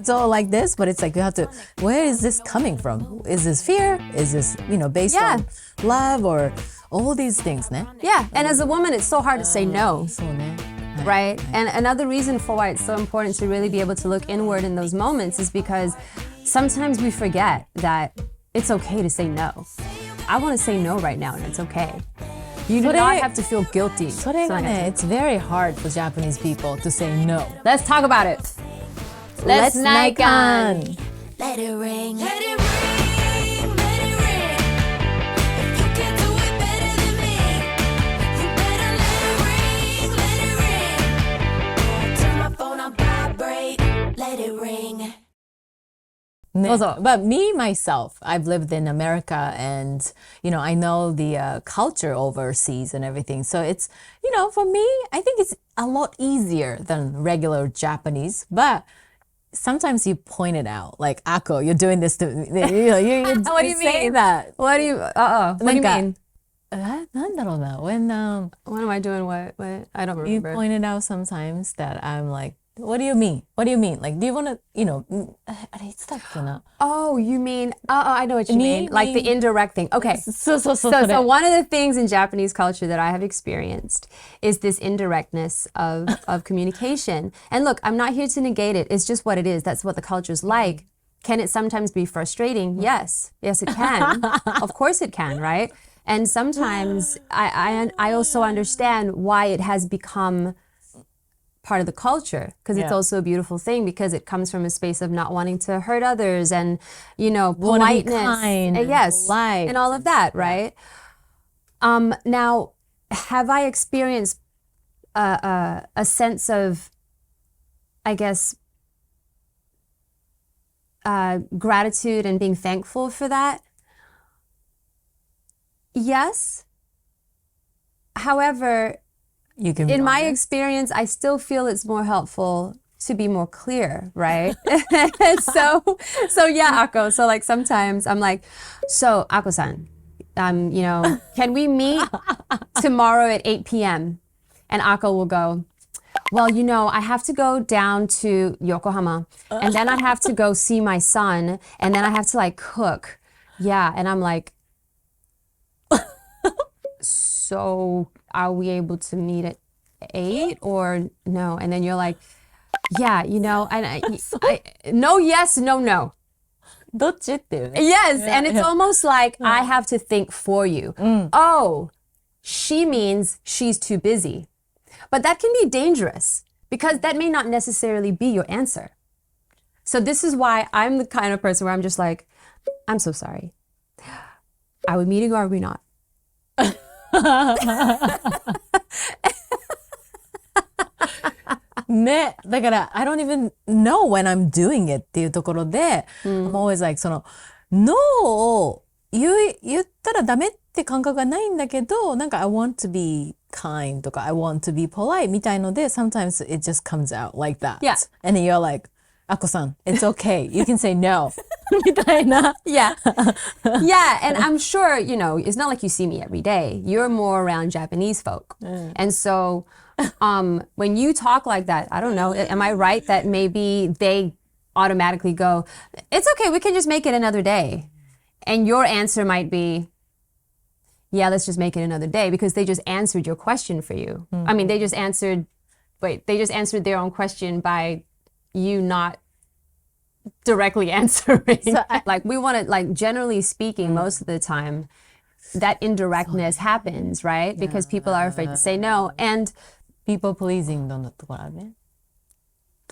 It's all like this, but it's like you have to, where is this coming from? Is this fear? Is this, based on love or all these things, ね? Yeah, and as a woman, it's so hard to say no. そうね。Right? And another reason for why it's so important to really be able to look inward in those moments is because sometimes we forget that it's okay to say no. I want to say no right now, and it's okay. You do not have to feel guilty. それがね、it's very hard for Japanese people to say no. Let's talk about it. Let's Naikan. Let it ring. Let it ring. Let it ring. If you can do it better than me, you better let it ring. Let it ring. Turn my phone on vibrate. Let it ring. ね、どうぞ。 But me, myself, I've lived in America and, I know the culture overseas and everything. So it's, for me, I think it's a lot easier than regular Japanese. But sometimes you point it out, like, Ako, you're doing this to me. You What do you say mean? that. What do you, what do you mean? なんだろうな when What am I doing? What? I don't you remember. pointed out sometimes that I'm like, what do you mean? What do you mean? Like, do you want to, あれいつだっけな Oh, you mean, I know what you mean. Like the indirect thing. Okay. そう。 So one of the things in Japanese culture that I have experienced is this indirectness of communication. And look, I'm not here to negate it. It's just what it is. That's what the culture's like. Can it sometimes be frustrating? Yes. Yes, it can. Of course it can, right? And sometimes I also understand why it has become part of the culture, because it's also a beautiful thing, because it comes from a space of not wanting to hurt others and, politeness. Kind and yes. polite. And all of that, right? Now, have I experienced a sense of, I guess, gratitude and being thankful for that? Yes. However, You can in my honest. experience, I still feel it's more helpful to be more clear, right? so yeah, Ako. So like sometimes I'm like, so Ako-san, can we meet tomorrow at 8 p.m.? And Ako will go, well, I have to go down to Yokohama, and then I have to go see my son, and then I have to like cook. Yeah, and I'm like, so are we able to meet at 8 or no? And then you're like, yeah, and no, yes, no. どっちっていうね Yes, and it's almost like I have to think for you. Oh, she means she's too busy. But that can be dangerous because that may not necessarily be your answer. So this is why I'm the kind of person where I'm just like, I'm so sorry. Are we meeting or are we not? ね、だから I don't even know when I'm doing it っていうところで、I'm always like No を言ったらダメって感覚がないんだけど、なんか I want to be kind とか I want to be polite みたいので sometimes it just comes out like that. Yeah. And then you're like, Ako-san, it's okay. You can say no. みたいな。Yeah. Yeah, and I'm sure, it's not like you see me every day. You're more around Japanese folk. And so when you talk like that, I don't know, am I right that maybe they automatically go, it's okay, we can just make it another day. And your answer might be, yeah, let's just make it another day, because they just answered your question for you. I mean, they just answered their own question by you not directly answering. So like we want to, like generally speaking, most of the time, that indirectness happens, right? Because people are afraid to say no. And people pleasing どんなところあるね。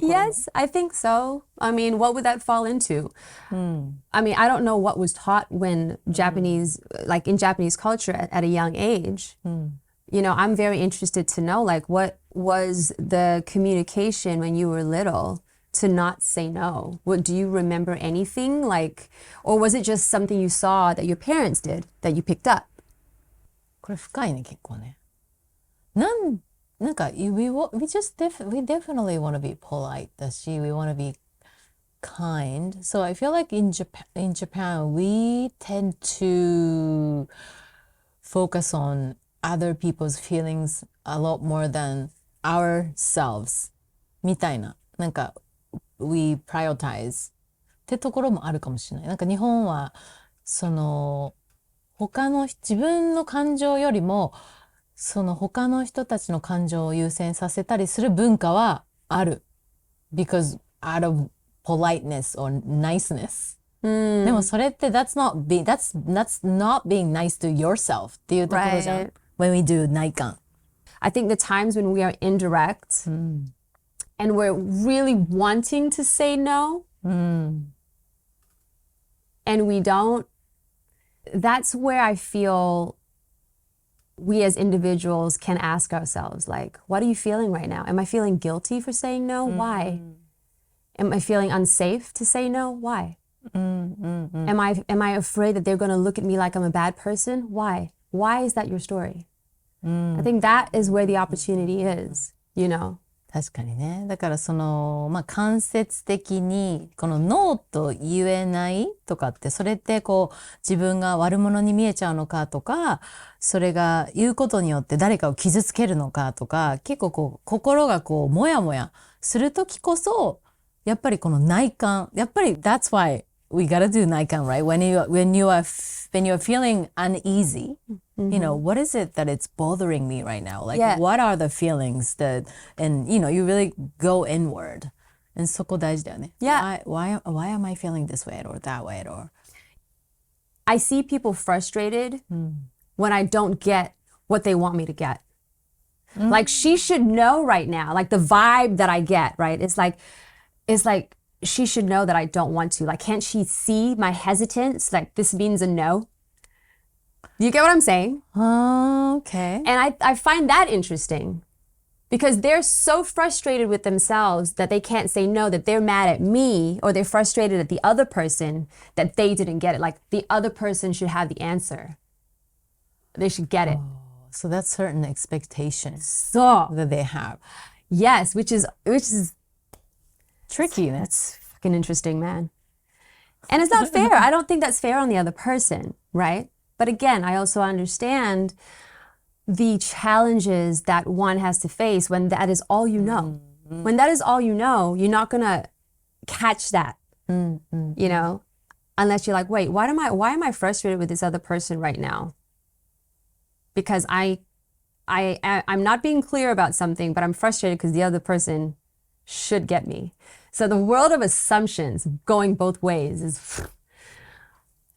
yes, I think so. I mean, what would that fall into? I mean, I don't know what was taught when Japanese, like in Japanese culture at a young age. I'm very interested to know, like, what was the communication when you were little to not say no? Do you remember anything, like, or was it just something you saw that your parents did that you picked up? これ深いね、結構ね。なんか we definitely want to be polite だし we want to be kind. So I feel like in Japan we tend to focus on other people's feelings a lot more than ourselves みたいな。なんか we prioritize ってところもあるかもしれない。なんか日本はその他の自分の感情よりもその他の人たちの感情を優先させたりする文化はある。because out of politeness or niceness、でもそれってthat's not being nice to yourself っていうところじゃん。Right. When we do 内観。I think the times when we are indirect and we're really wanting to say no and we don't, that's where I feel we as individuals can ask ourselves, like, what are you feeling right now? Am I feeling guilty for saying no? Why? Am I feeling unsafe to say no? Why? Am I afraid that they're going to look at me like I'm a bad person? Why? Why is that your story? I think that is where the opportunity is, you know? 確かにね。だからその、間接的にこのノーと言えないとかって、それってこう自分が悪者に見えちゃうのかとか、それが言うことによって誰かを傷つけるのかとか、結構こう心がこうもやもやするときこそ、やっぱりこの内観、やっぱり that's why we gotta do 内観, right? When you're feeling uneasy, you know, what is it that it's bothering me right now? Like, Yeah. what are the feelings that, and you know, you really go inward. And そこ大事だよね。Yeah. Why am I feeling this way or that way or? I see people frustrated when I don't get what they want me to get. Like she should know right now, like the vibe that I get, right? It's like she should know that I don't want to. Like, can't she see my hesitance? Like this means a no. You get what I'm saying? Okay. And I find that interesting because they're so frustrated with themselves that they can't say no, that they're mad at me or they're frustrated at the other person that they didn't get it. Like the other person should have the answer. They should get it. So that's certain expectations So, that they have. yes, which is Tricky. that's fucking interesting, man. And it's not fair. I don't think that's fair on the other person, right? But again, I also understand the challenges that one has to face when that is all you know. When that is all you know, you're not gonna catch that, you know, unless you're like, wait, why am I frustrated with this other person right now? Because I'm not being clear about something, but I'm frustrated because the other person should get me. So the world of assumptions going both ways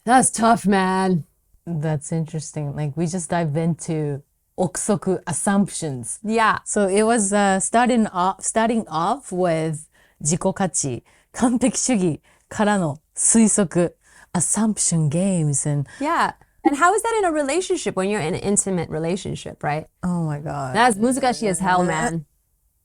that's tough, man. That's interesting. Like we just dive into 憶測 assumptions. Yeah. So it was starting off with 自己価値、完璧主義からの推測、assumption games and Yeah. And how is that in a relationship when you're in an intimate relationship, right? oh my god. That's 難しい as hell, man.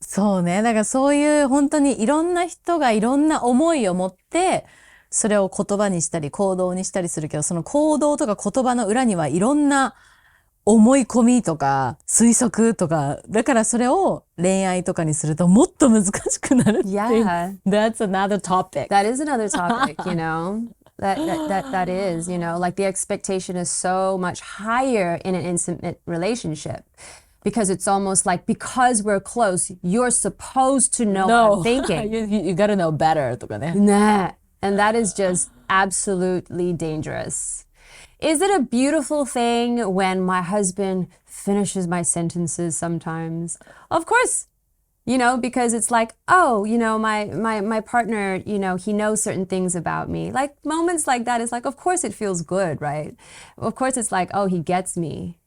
そうね。だからそういう本当にいろんな人がいろんな思いを持って、それを言葉にしたり行動にしたりするけど、その行動とか言葉の裏にはいろんな思い込みとか推測とか、だからそれを恋愛とかにするともっと難しくなるっていう。Yeah. That's another topic. That is another topic, you know. That is, you know, like the expectation is so much higher in an intimate relationship. Because it's almost like because we're close, you're supposed to know what I'm thinking. you gotta know better とかね。 Nah. And that is just absolutely dangerous. Is it a beautiful thing when my husband finishes my sentences sometimes? Of course. You know, because it's like, oh, you know, my partner, you know, he knows certain things about me. Like moments like that is like, of course it feels good, right? Of course it's like, oh, he gets me.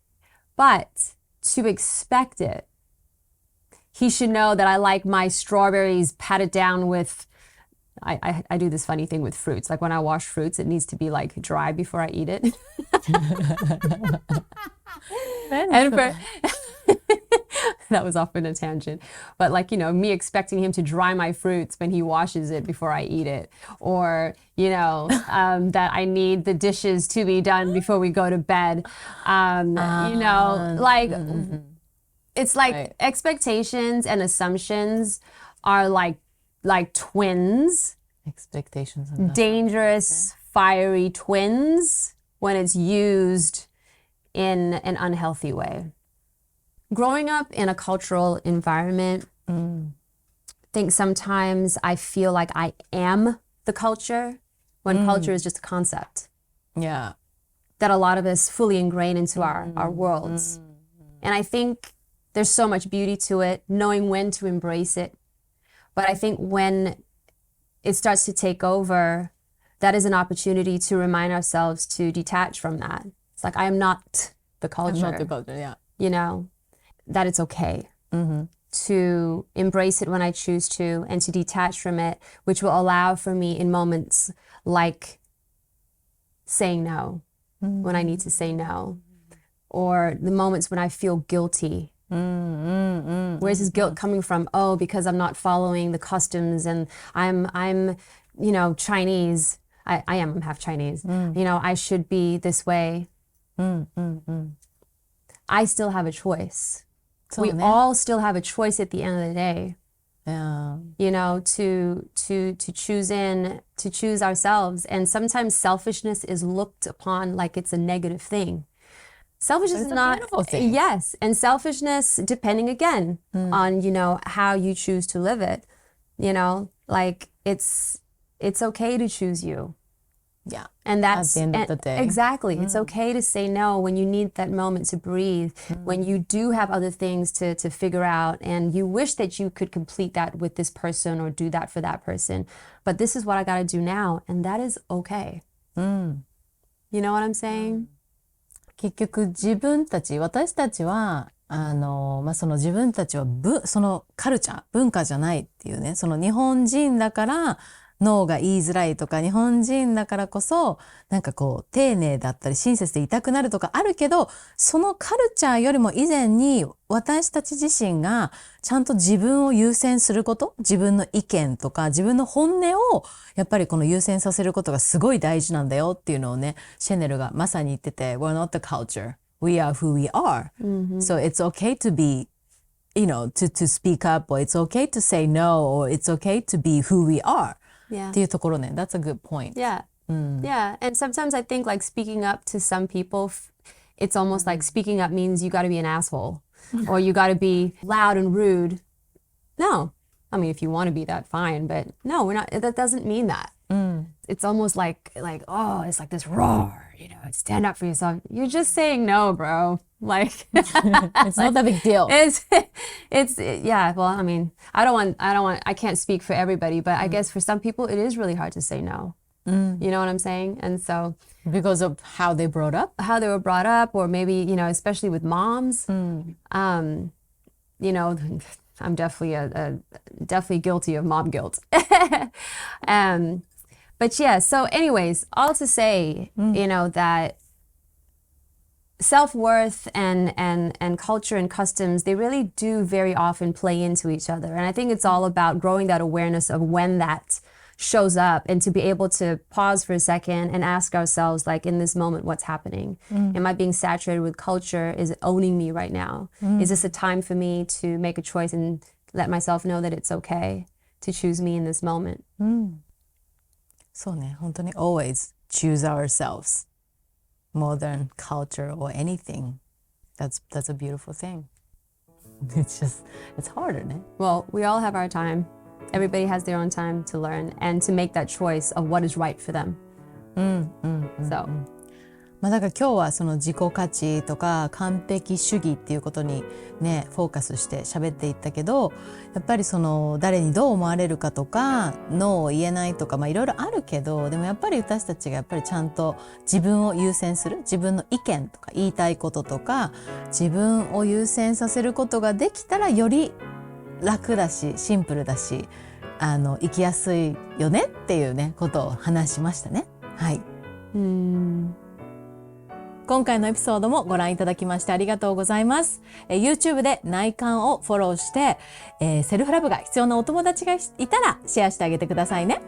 But to expect it, he should know that I like my strawberries patted down with, I do this funny thing with fruits. Like when I wash fruits, it needs to be like dry before I eat it. And for that was off on a tangent. But like, you know, me expecting him to dry my fruits when he washes it before I eat it. Or, you know, that I need the dishes to be done before we go to bed. You know, like, it's like Right. expectations and assumptions are like twins, Expectations and that. dangerous, fiery twins when it's used in an unhealthy way. Growing up in a cultural environment think sometimes I feel like I am the culture when culture is just a concept Yeah. that a lot of us fully ingrain into our worlds. And I think there's so much beauty to it, knowing when to embrace it. But I think when it starts to take over, that is an opportunity to remind ourselves to detach from that. It's like, I am not the culture, Not the culture, yeah. you know, that it's okay to embrace it when I choose to and to detach from it, which will allow for me in moments like saying no when I need to say no, or the moments when I feel guilty. Where's this guilt coming from? Oh, because I'm not following the customs and I'm you know, Chinese. I'm half Chinese. You know, I should be this way. I still have a choice. We all still have a choice at the end of the day. Yeah. You know, to choose ourselves. And sometimes selfishness is looked upon like it's a negative thing. Selfishness It's is a not beautiful thing. Yes, and selfishness, depending again on, you know, how you choose to live it. You know, like it's okay to choose you. Yeah. And that's At the end of the day. Exactly. It's okay to say no when you need that moment to breathe, when you do have other things to figure out and you wish that you could complete that with this person or do that for that person. But this is what I got to do now, and that is okay. You know what I'm saying? 結局私たちは、その自分たちはそのカルチャー、文化じゃないっていうね、その日本人だからノーが言いづらいとか、日本人だからこそ、なんかこう、丁寧だったり親切でいたくなるとかあるけど、そのカルチャーよりも以前に私たち自身がちゃんと自分を優先すること、自分の意見とか自分の本音をやっぱりこの優先させることがすごい大事なんだよっていうのをね、シェネルがまさに言ってて、We're not the culture. We are who we are. So it's okay to be, you know, to speak up, or it's okay to say no, or it's okay to be who we are. Yeah. っていうところね。That's a good point. Yeah. Yeah. And sometimes I think like speaking up to some people, it's almost like speaking up means you got to be an asshole or you got to be loud and rude. No. I mean, if you want to be that, fine. But no, we're not. That doesn't mean that. It's almost like, oh, it's like this roar, you know, stand up for yourself. You're just saying no, bro. Like, It's not a big deal. yeah. Well, I mean, I can't speak for everybody, but I guess for some people it is really hard to say no. You know what I'm saying? And so Because of how they brought up. how they were brought up, or maybe, you know, especially with moms, you know, I'm definitely definitely guilty of mom guilt. But yeah, so anyways, all to say, you know, that self-worth and culture and customs, they really do very often play into each other. And I think it's all about growing that awareness of when that shows up and to be able to pause for a second and ask ourselves, like, in this moment, what's happening? Am I being saturated with culture? Is it owning me right now? Is this a time for me to make a choice and let myself know that it's okay to choose me in this moment? そうね、本当に always choose ourselves. Modern culture or anything. That's a beautiful thing. It's just, it's harder ね。Well, we all have our time. Everybody has their own time to learn and to make that choice of what is right for them. So, まあだから今日はその自己価値とか完璧主義っていうことにね、フォーカスして喋っていったけど、やっぱりその誰にどう思われるかとか、ノーを言えないとか、まあいろいろあるけど、でもやっぱり私たちがやっぱりちゃんと自分を優先する、自分の意見とか言いたいこととか、自分を優先させることができたらより楽だし、シンプルだし、生きやすいよねっていうね、ことを話しましたね。はい。今回のエピソードもご覧いただきましてありがとうございます。YouTube で内観をフォローして、セルフラブが必要なお友達がいたらシェアしてあげてくださいね。